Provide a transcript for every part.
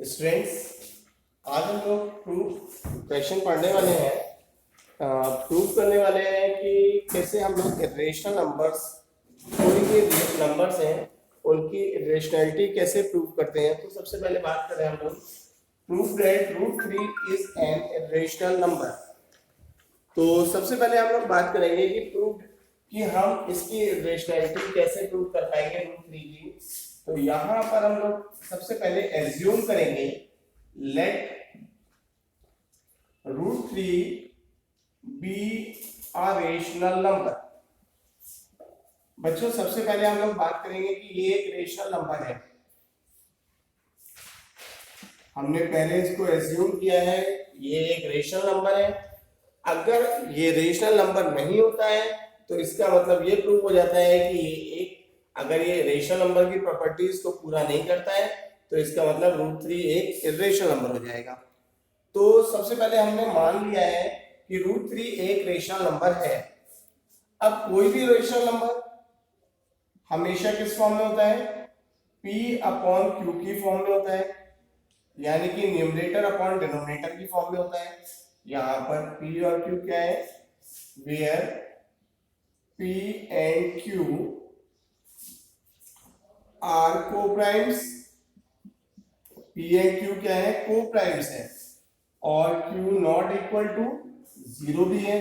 Students, आज हम लोग प्रूफ क्वेश्चन पढ़ने वाले हैं। प्रूफ करने वाले हैं कि कैसे हम लोग रेशनल नंबर्स, कोई भी नंबर्स हैं उनकी रेशनैलिटी कैसे प्रूव करते हैं। तो सबसे पहले बात करें हम लोग proof that root 3 is an rational number. तो सबसे पहले हम लोग बात करेंगे कि प्रूफ कि हम इसकी रेशनैलिटी कैसे प्रूव कर पाएंगे रूट 3 की। तो यहां पर हम लोग सबसे पहले एज्यूम करेंगे let root 3 be a rational number. बच्चों, सबसे पहले हम लोग बात करेंगे कि ये एक रेशनल नंबर है। हमने पहले इसको एज्यूम किया है ये एक रेशनल नंबर है। अगर ये रेशनल नंबर नहीं होता है तो इसका मतलब ये प्रूव हो जाता है कि ये एक, अगर ये रेशनल नंबर की प्रॉपर्टीज को पूरा नहीं करता है तो इसका मतलब रूट 3 एक इर्रेशनल नंबर हो जाएगा। तो सबसे पहले हमने मान लिया है कि रूट 3 एक रेशनल नंबर है। अब कोई भी रेशनल नंबर हमेशा किस फॉर्म में होता है? P अपॉन Q की फॉर्म में होता है, यानी कि न्यूमरेटर अपॉन डिनोमिनेटर की फॉर्म में होता है। यहां पर P और Q क्या है? Where P and Q are co-primes. P and Q क्या है? को-प्राइम्स है। और Q नॉट इक्वल टू 0 भी है,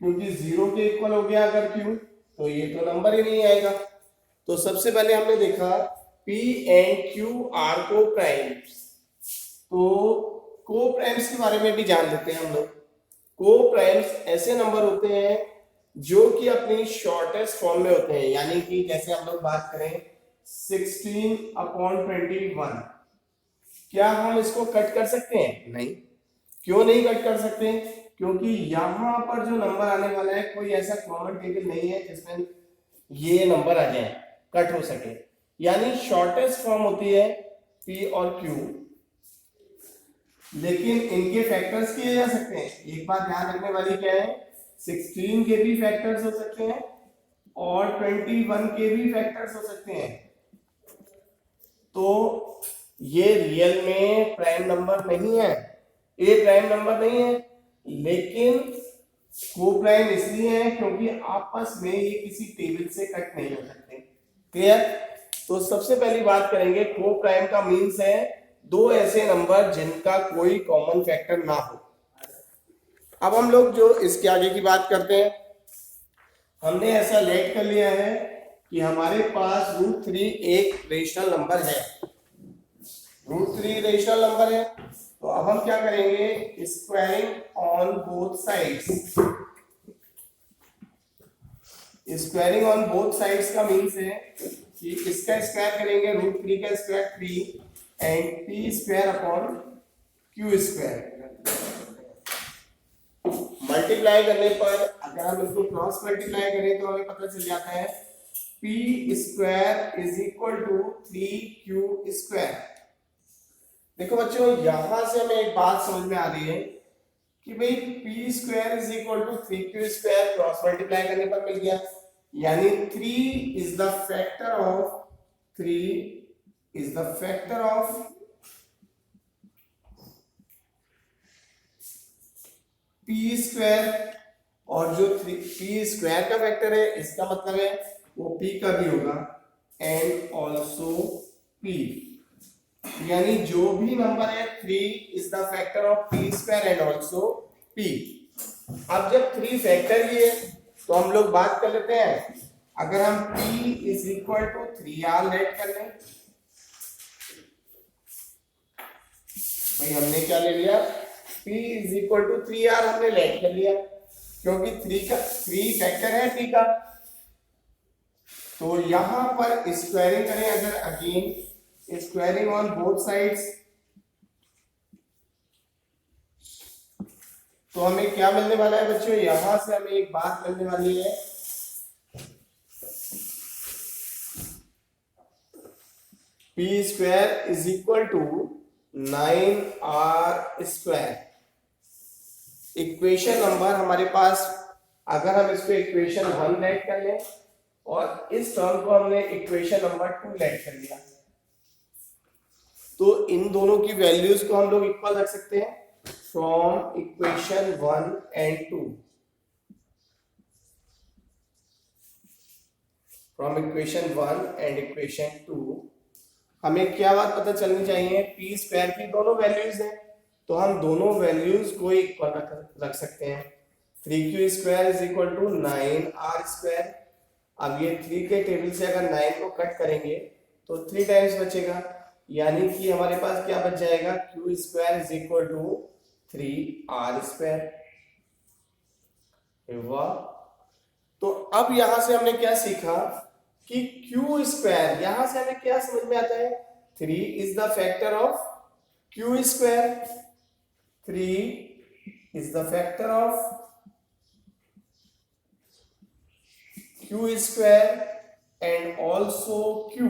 क्योंकि 0 के इक्वल हो गया अगर Q तो ये तो नंबर ही नहीं आएगा। तो सबसे पहले हमने देखा P एंड Q आर को-प्राइम्स। तो को-प्राइम्स के बारे में भी जान लेते हैं हम लोग। को-प्राइम्स ऐसे नंबर होते हैं जो कि अपनी शॉर्टेस्ट फॉर्म में होते हैं, यानी कि जैसे हम लोग बात करें 16/21, क्या हम इसको कट कर सकते हैं? नहीं। क्यों नहीं कट कर सकते? क्योंकि यहां पर जो नंबर आने वाला है कोई ऐसा कॉमन टेबल नहीं है जिसमें ये नंबर आ जाए, कट हो सके। यानी शॉर्टेस्ट फॉर्म होती है P और Q, लेकिन इनके फैक्टर्स किए जा सकते हैं। एक बात ध्यान रखने वाली क्या है, 16 के भी फैक्टर्स हो सकते हैं और 21 के भी फैक्टर्स हो सकते हैं। तो ये रियल में प्राइम नंबर नहीं है, ये प्राइम नंबर नहीं है, लेकिन को प्राइम इसलिए है क्योंकि आपस में ये किसी टेबल से कट नहीं हो सकते। क्लियर? तो सबसे पहली बात करेंगे को प्राइम का मीन्स है दो ऐसे नंबर जिनका कोई कॉमन फैक्टर ना हो। अब हम लोग जो इसके आगे की बात करते हैं, हमने ऐसा लेट कर लिया है कि हमारे पास रूट 3 एक रेशनल नंबर है। रूट 3 रेशनल नंबर है, तो अब हम क्या करेंगे? Squaring on both sides. Squaring on both sides का मीन्स है कि इसका स्क्वायर करेंगे, रूट 3 का square 3 and P square upon Q square. Multiply करने पर अगर हम इसको क्रॉस मल्टीप्लाई करें तो हमें पता चल जाता है P square is equal to 3Q square. देखो बच्चों, यहां से हमें एक बात समझ में आ रही है कि भाई P square is equal to 3Q square cross multiply करने पर मिल गया, यानी 3 is the factor of P square. और जो P स्क्वायर का फैक्टर है इसका मतलब है वो P का भी होगा एंड ऑल्सो P, यानी जो भी नंबर है 3 is the factor of P square and also P। अब जब 3 फैक्टर ही है तो हम लोग बात कर लेते हैं, अगर हम P is equal to 3R let कर लें, भाई हमने क्या ले लिया? P is equal to 3R हमने लेट कर लिया, क्योंकि 3 फैक्टर है P का। तो यहां पर स्क्वायरिंग करें अगर, again squaring on both sides, तो हमें क्या मिलने वाला है बच्चों? यहां से हमें एक बात मिलने वाली है, P square is equal to 9R square. Equation number हमारे पास, अगर हम इसको इक्वेशन 1 लेट कर लें और इस टर्म को हमने इक्वेशन नंबर 2 लेट कर लिया, तो इन दोनों की वैल्यूज को हम लोग इक्वल रख सकते हैं from equation 1 and 2। From equation 1 and equation 2 हमें क्या बात पता चलनी चाहिए, पी स्क्वायर की दोनों वैल्यूज हैं, तो हम दोनों वैल्यूज को इक्वल रख सकते हैं। 3q square is equal to 9r square. अब ये 3 के टेबल से अगर 9 को कट करेंगे तो 3 टाइम्स बचेगा, यानी कि हमारे पास क्या बच जाएगा, q square is equal to 3r square. वाह। तो अब यहां से हमने क्या सीखा कि q स्क्वायर, यहां से हमें क्या समझ में आता है, 3 is the factor of q square. 3 is the factor of q square and also q।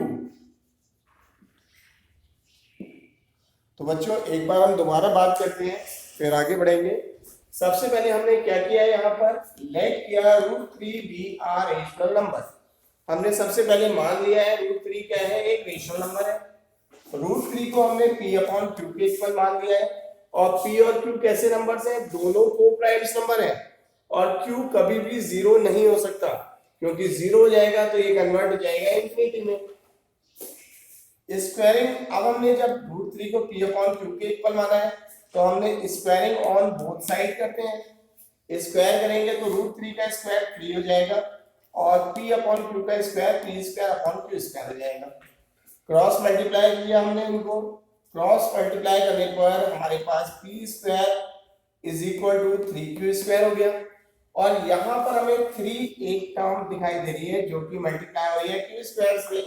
तो बच्चों एक बार हम दोबारा बात करते हैं फिर आगे बढ़ेंगे। सबसे पहले हमने क्या किया, यहाँ पर लेट किया √3 बी आर रेशनल नंबर। हमने सबसे पहले मान लिया है √3 क्या है, एक रेशनल नंबर है। √3 को हमने p अपॉन q के इक्वल मान लिया है, और p और q कैसे नंबर्स हैं, दोनों को प्राइम्स नंबर है, और q कभी भी जीरो नहीं हो सकता, क्योंकि जीरो हो जाएगा तो ये कन्वर्ट हो जाएगा इंफिनिटी में। स्क्वायरिंग, अब हमने जब √3 को p अपॉन q के इक्वल माना है तो हमने स्क्वायरिंग ऑन बोथ साइड करते हैं। स्क्वायर करेंगे तो √3 का स्क्वायर 3 हो जाएगा, और p अपॉन q का square p square upon q square हो जाएगा। क्रॉस मल्टीप्लाई किया हमने इनको, क्रॉस मल्टीप्लाई करने पर हमारे पास p square is equal to 3q square हो गया, और यहाँ पर हमें 3 एक टर्म दिखाई दे रही है जो कि मल्टीप्लाई हो रही है q स्क्वायर से।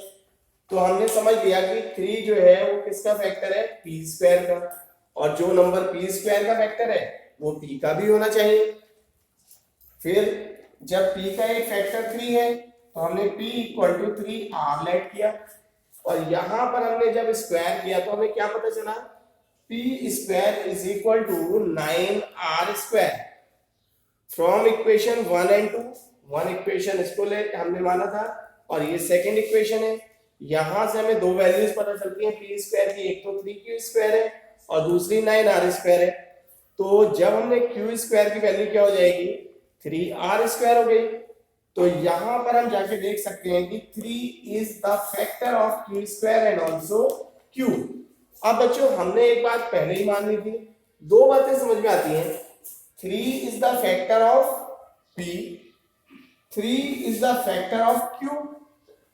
तो हमने समझ लिया कि 3 जो है वो किसका फैक्टर है, p स्क्वायर का, और जो नंबर p स्क्वायर का फैक्टर है वो p का भी होना चाहिए। फिर जब p का एक फैक्टर 3 है तो हमने p equal to 3r late किया, और यहां पर हमने जब स्क्वायर किया तो हमें क्या पता चला, p square is equal to 9r square. From equation 1 and 2, one equation इसको ले हमने माना था, और ये सेकंड इक्वेशन है। यहां से हमें दो वैल्यूज पता चलती हैं p स्क्वायर की, एक तो 3q स्क्वायर है और दूसरी 9r स्क्वायर है। तो जब हमने q स्क्वायर की वैल्यू क्या हो जाएगी, 3r स्क्वायर हो गई। तो यहां पर हम जाके देख सकते हैं कि 3 is the factor of q square and also q। अब बच्चों हमने एक बात पहले ही मान ली थी, दो बातें समझ में आती हैं। 3 is the factor of p, 3 is the factor of q।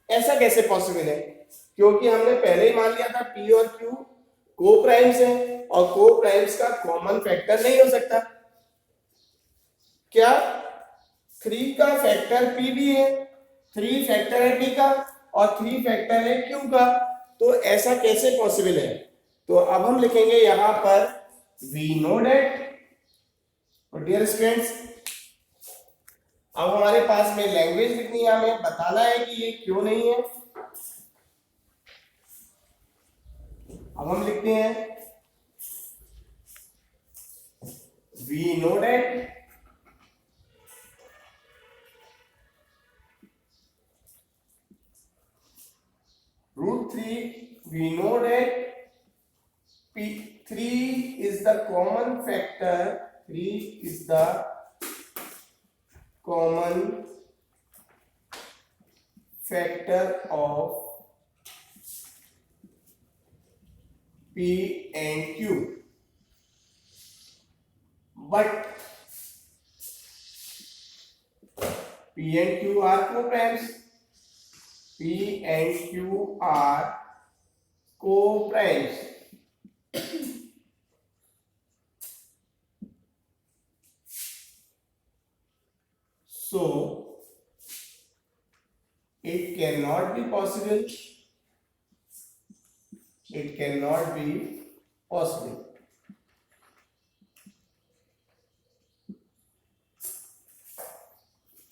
ऐसा कैसे पॉसिबल है, क्योंकि हमने पहले ही मान लिया था p और q को प्राइम्स हैं, और को प्राइम्स का कॉमन फैक्टर नहीं हो सकता। क्या 3 का फैक्टर p भी है, 3 फैक्टर है p का, और 3 फैक्टर है q का, तो ऐसा कैसे पॉसिबल है। तो अब हम लिखेंगे यहां पर we know that, और डियर स्टूडेंट्स अब हमारे पास में लैंग्वेज लिखनी है, हमें बताना है कि ये क्यों नहीं है। अब हम लिखते हैं we know that √3, we know that p3 is the common factor, 3 is the common factor of p and q, but p and q are co-primes, p and q are co-primes। So it cannot be possible, it cannot be possible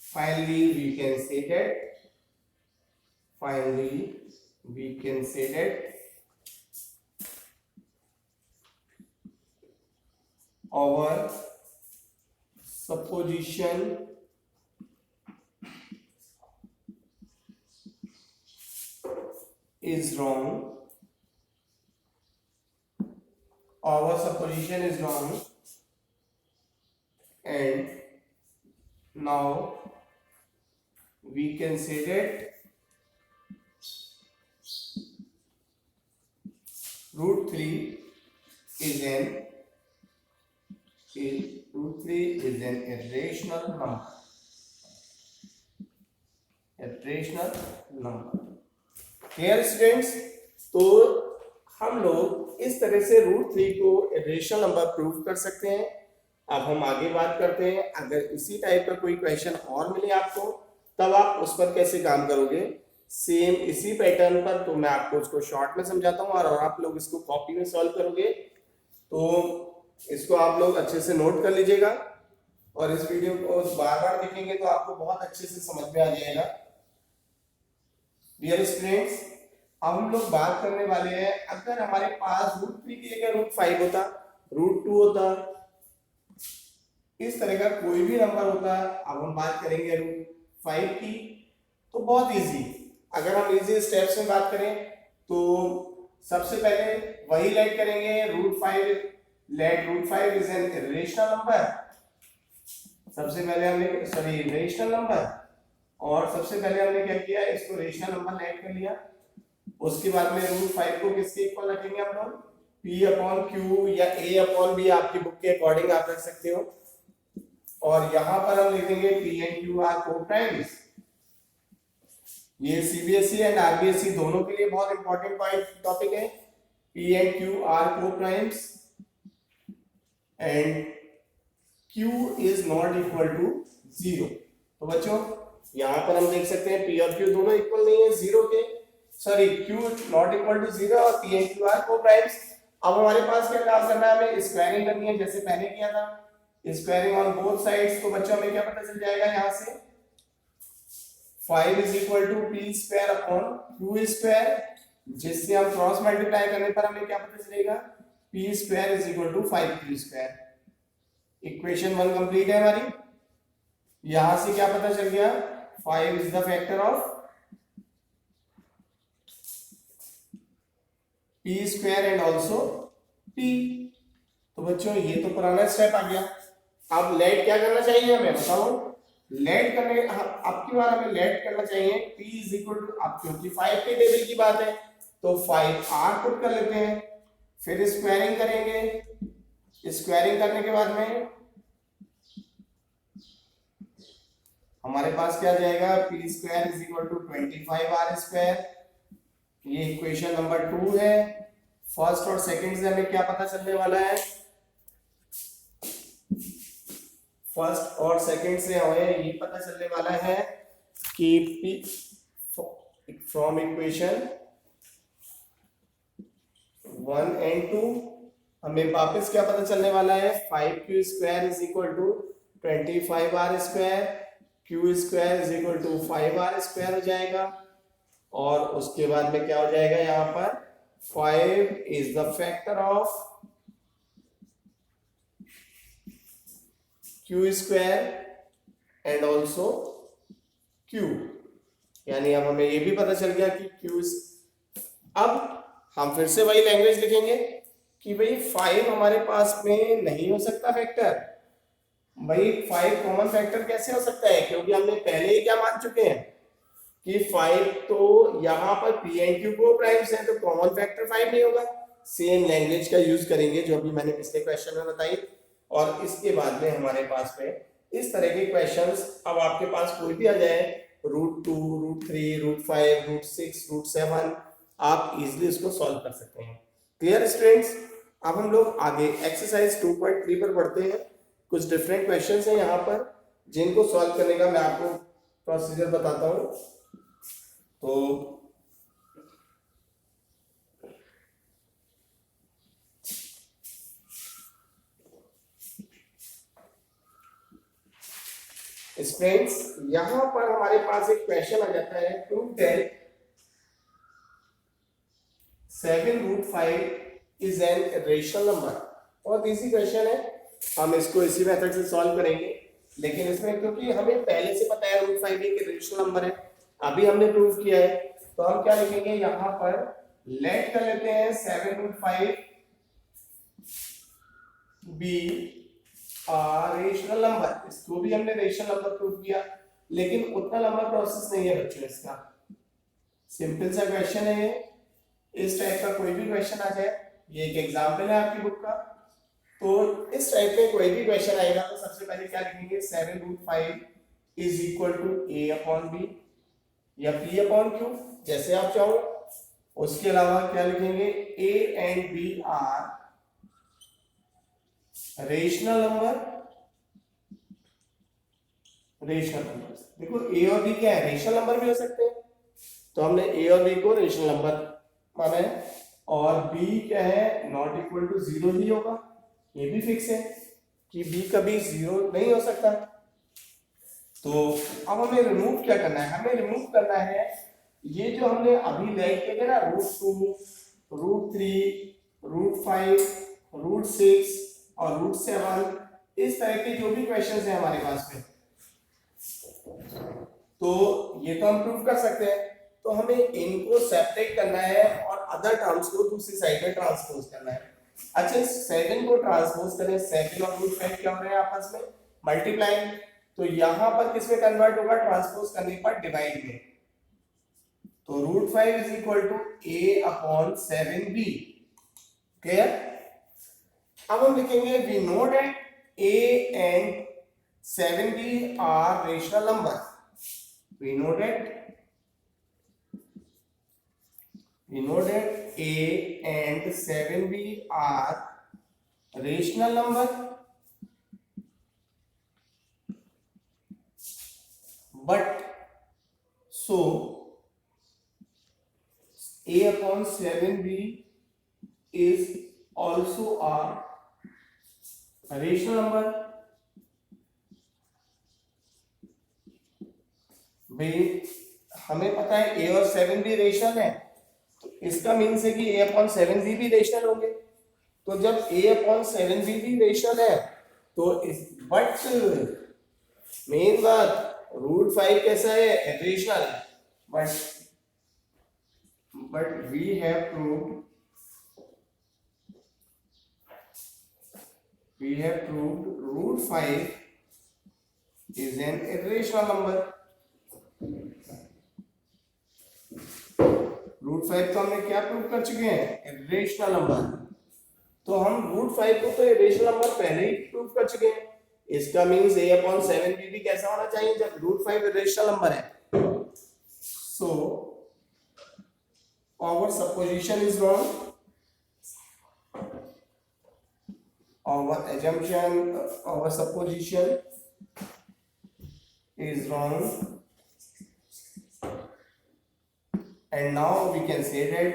finally we can say that, finally we can say that our supposition is wrong, our supposition is wrong, and now we can say that root 3 is an irrational number. Clear students? तो हम लोग इस तरह से root 3 को irrational number prove कर सकते हैं। अब हम आगे बात करते हैं, अगर इसी टाइप का कोई क्वेश्चन और मिले आपको, तब आप उस पर कैसे काम करोगे। सेम इसी पैटर्न पर तो मैं आपको उसको शॉर्ट में समझाता हूँ, और आप लोग इसको कॉपी में सॉल्व करोगे। तो इसको आप लोग अच्छे से नोट कर लीजिएगा, और इस वीडियो को बार बार देखेंगे तो आपको बहुत अच्छे से समझ में आ जाएगा। डियर स्टूडेंट्स, अब हम लोग बात करने वाले हैं, अगर हमारे पास रूट 3 की जगह रूट 5 होता, रूट 2 होता, इस तरह का कोई भी नंबर होता। अब हम बात करेंगे रूट 5 की, तो बहुत इजी। अगर हम इजी स्टेप्स में बात करें तो सबसे पहले वही लेट करेंगे, root 5 is an irrational number. सबसे पहले हमने रेशनल नंबर, और सबसे पहले हमने क्या किया, इसको रेशनल नंबर लेट कर लिया। उसके बाद में रूट 5 को किसके इक्वल रखेंगे हम लोग, p अपॉन क्यू या a अपॉन b, आपकी बुक के अकॉर्डिंग आप रख सकते हो। और यहां पर हम लिखेंगे p and q are coprimes. ये सीबीएसई एंड आरबीएसई दोनों के लिए बहुत इंपॉर्टेंट टॉपिक है। p and q are coprimes and q is not equal to 0। तो बच्चों यहां पर हम देख सकते हैं p और q दोनों इक्वल नहीं है 0 के, sorry q not equal to 0 और p and q are coprimes. अब हमारे पास क्या काम करना है, हमें स्क्वायरिंग करनी है, जैसे पहले किया था, स्क्वायरिंग ऑन बोथ साइड्स। तो बच्चों हमें क्या पता चल जाएगा, यहां से 5 is equal to p square upon q square, जिससे हम क्रॉस मल्टीप्लाई करने पर हमें क्या पता चलेगा, p square is equal to 5q square. Equation 1 complete है हमारी। यहां से क्या पता चल गया, 5 is the factor of p square and also p। तो बच्चों ये तो पुराना स्टेप आ गया। अब लेट क्या करना चाहिए हमें, बताओ। लेट करने अब की बार हमें लेट करना चाहिए p इज इक्वल टू, अब क्योंकि 5 के टेबल की बात है तो 5r पुट कर लेते हैं, फिर स्क्वायरिंग करेंगे। स्क्वायरिंग करने के बाद में हमारे पास क्या जाएगा, p square is equal to 25r square. ये इक्वेशन नंबर 2 है। फर्स्ट और सेकंड से हमें क्या पता चलने वाला है, फर्स्ट और सेकंड से हमें ये पता चलने वाला है कि p फ्रॉम इक्वेशन 1 एंड 2 हमें वापस क्या पता चलने वाला है, 5q square is equal to 25r square, q square is equal to 5r square हो जाएगा। और उसके बाद में क्या हो जाएगा, यहां पर 5 is the factor of q square and also q। यानी अब हमें ये भी पता चल गया कि q। अब हम फिर से वही लैंग्वेज लिखेंगे कि भाई 5 हमारे पास में नहीं हो सकता फैक्टर। भाई 5 कॉमन फैक्टर कैसे हो सकता है, क्योंकि हमने पहले ही क्या मान चुके हैं कि 5 तो यहाँ पर p एंड q को प्राइम्स है, तो कॉमन फैक्टर 5 नहीं होगा। सेम लैंग्वेज का यूज करेंगे जो अभी मैंने पिछले क्वेश्चन में बताई। और इसके बाद में हमारे पास में इस तरह के क्वेश्चंस, अब आपके पास कोई भी आ जाए, root 2, root 3, root 5, root 6, root 7, आप इजिली इसको सॉल्व कर सकते हैं। Clear students? अब हम लोग आगे एक्सरसाइज 2.3 पर बढ़ते हैं। कुछ डिफरेंट क्वेश्चंस हैं यहाँ पर, जिनको सॉल्व करने का मैं आपको प्रोसीजर बताता हूँ। तो स्टूडेंट्स यहां पर हमारे पास एक क्वेश्चन आ जाता है, to tell 7 root 5 is an rational number. बहुत इजी क्वेश्चन है, हम इसको इसी मेथड से सॉल्व करेंगे। लेकिन इसमें क्योंकि हमें पहले से पता है रूट 5 एक रेशनल नंबर है, अभी हमने प्रूव किया है, तो हम क्या लिखेंगे, यहां पर लेट कर लेते हैं 7 root 5 be are rational number, इसको भी हमने रेशनल नंबर प्रूव किया, लेकिन उतना लंबा प्रोसेस नहीं है बच्चों इसका। सिंपल सा क्वेश्चन है ये, इस टाइप का कोई भी क्वेश्चन आ जाए, ये एक एग्जांपल है आपकी बुक का। तो इस टाइप में कोई भी क्वेश्चन आएगा तो सबसे पहले क्या लिखेंगे, 7√5 is equal to a upon B या p अपॉन q, जैसे आप चाहो। उसके अलावा क्या लिखेंगे, a and b are rational number. Rational number देखो, a और b क्या है, रेशनल नंबर भी हो सकते हैं, तो हमने a और b को रेशनल नंबर माना है। और b क्या है, नॉट इक्वल टू 0 ही होगा, ये भी फिक्स है कि b कभी 0 नहीं हो सकता। तो अब हमें रिमूव क्या करना है, हमें रिमूव करना है ये जो हमने अभी लाइक किए थे ना, √2, √3, √5, √6 और √7, इस तरह के जो भी क्वेश्चंस हैं हमारे पास में, तो ये तो हम प्रूव कर सकते हैं। तो हमें इनको सेपरेट करना है और अदर टर्म्स को दूसरी साइड में ट्रांसपोज करना है। अच्छा, 7 को ट्रांसपोज करें, 7 और √5 क्या हो रहे हैं आपस में, मल्टीप्लाई। तो यहां पर किस में कन्वर्ट होगा, ट्रांसपोज करने पर डिवाइड में। तो √5 is equal to a upon 7b। Clear. अब हम लिखेंगे, we know that a and 7b are rational number. we know that a and 7b are rational number, but so a upon 7b is also a rational number। भाई हमें पता है a और 7b rational है, तो इसका means है कि a अपॉन 7b भी रेशनल होंगे। तो जब a अपॉन 7b भी रेशनल है तो इस बट मेन बात, √5 कैसा है, rational. But we have proved √5 is an irrational number। √5 तो हमने क्या प्रूव कर चुके हैं, इरेशनल नंबर। तो हम √5 को तो इरेशनल नंबर पहले ही प्रूव कर चुके हैं। इसका मींस a अपॉन 7b भी कैसा होना चाहिए जब √5 इरेशनल नंबर है। So our supposition is wrong, our assumption, our supposition is wrong, and now we can say that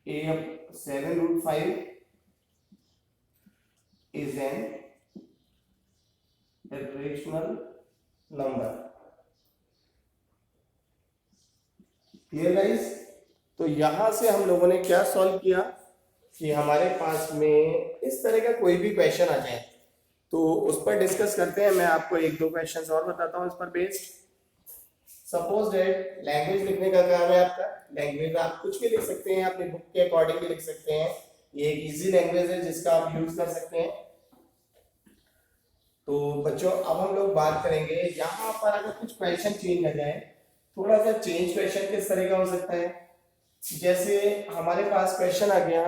a of 7√5 is an irrational number। Clear guys. तो यहां से हम लोगों ने क्या सॉल्व किया कि हमारे पास में इस तरह का कोई भी क्वेश्चन आ जाए तो उस पर डिस्कस करते हैं। मैं आपको एक दो क्वेश्चंस और बताता हूं इस पर बेस्ड। सपोज दैट लैंग्वेज लिखने का काम है आपका, लैंग्वेज आप कुछ भी लिख सकते हैं, अपनी बुक के अकॉर्डिंग भी लिख सकते हैं। ये एक इजी लैंग्वेज है जिसका आप यूज कर सकते हैं। तो बच्चों अब हम लोग बात करेंगे यहाँ पर अगर कुछ क्वेश्चन चेंज हो जाए, थोड़ा सा चेंज क्वेश्चन किस तरह का हो सकता है। जैसे हमारे पास क्वेश्चन आ गया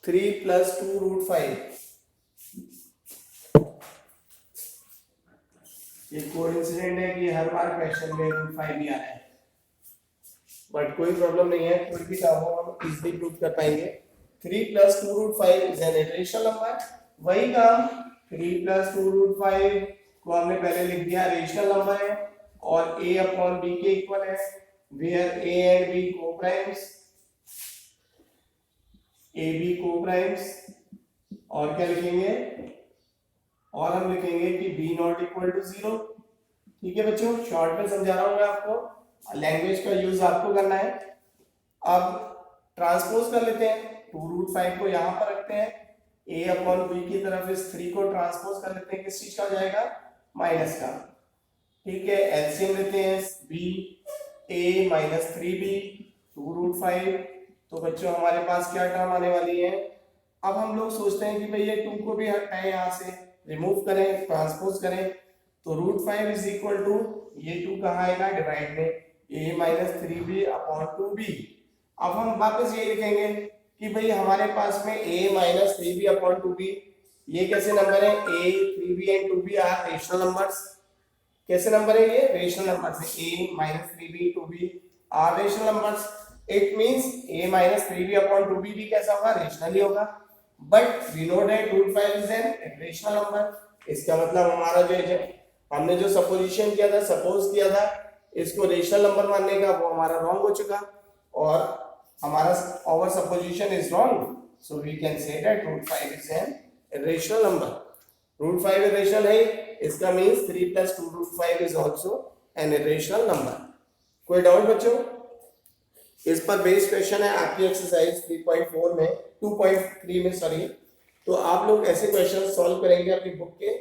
3 + 2√5। ये कोइंसिडेंट है कि हर बार क्वेश्चन में √5 ही आ रहा है, बट कोई प्रॉब्लम नहीं है, कोई भी काम हो हम इजीली प्रूव कर पाएंगे। 3 + 2√5 इज एन इरेशनल नंबर। वही काम 3 + 2√5 को हमने पहले लिख दिया रेशनल नंबर है और a अपॉन b के इक्वल है, where a and b coprimes, ab coprimes. और क्या लिखेंगे, और हम लिखेंगे कि b नॉट इक्वल टू 0। ठीक है बच्चों, शॉर्ट में समझा रहा हूं मैं आपको, लैंग्वेज का यूज आपको करना है। अब ट्रांसपोज कर लेते हैं, 2√5 को यहां पर रखते हैं a अपॉन b की तरफ इस 3 को ट्रांसपोज कर लेते हैं, किस चीज का हो जाएगा, माइनस का। ठीक है, एलसीएम लेते हैं, b a माइनस 3b 2√5। तो बच्चों हमारे पास क्या टर्म आने वाली है। अब हम लोग सोचते हैं कि भाई ये 2 को भी हटाएं, यहाँ से रिमूव करें, ट्रांसपोज करें, तो √5 इज इक्वल टू, ये 2 कहाँ आएगा, डिवाइड में a minus 3b upon 2b। अब हम वापस ये लिखेंगे कि भाई हमारे पास में a minus 3b upon 2b, ये कैसे नंबर है, a 3b and 2b are rational numbers. कैसे नंबर है ये, रेशनल नंबर्स है, a minus 3b 2b are rational numbers. It means a minus 3b upon 2b भी कैसा होगा, रेशनल ही होगा। But we know that √5 is an irrational number. इसका मतलब हमारा जो हमने जो सपोजिशन किया था, सपोज किया था इसको रेशनल नंबर मानने का, वो हमारा रॉन्ग हो चुका, और हमारा our supposition is wrong, so we can say that √5 is an irrational number. √5 irrational है, इसका means 3 + 2√5 is also an irrational number. कोई डाउट बच्चों? इस पर बेस्ड क्वेश्चन है आपकी एक्सरसाइज 3.4 में, 2.3 में सॉरी। तो आप लोग ऐसे क्वेश्चन सॉल्व करेंगे अपनी बुक के,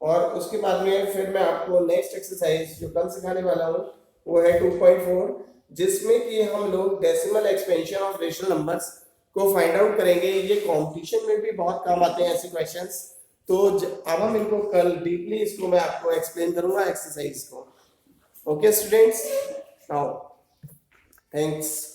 और उसके बाद में फिर मैं आपको नेक्स्ट एक्सरसाइज जो कल सिखाने वाला हूँ वो है 2.4, जिसमें कि हम लोग decimal expansion of rational numbers को फाइंड आउट करेंगे। ये कॉम्पिटिशन में भी बहुत काम आते हैं ऐसे क्वेश्चंस। तो अब हम इनको कल डीपली इसको मैं आपको एक्सप्लेन करूंगा एक्सरसाइज को। Okay students, now thanks.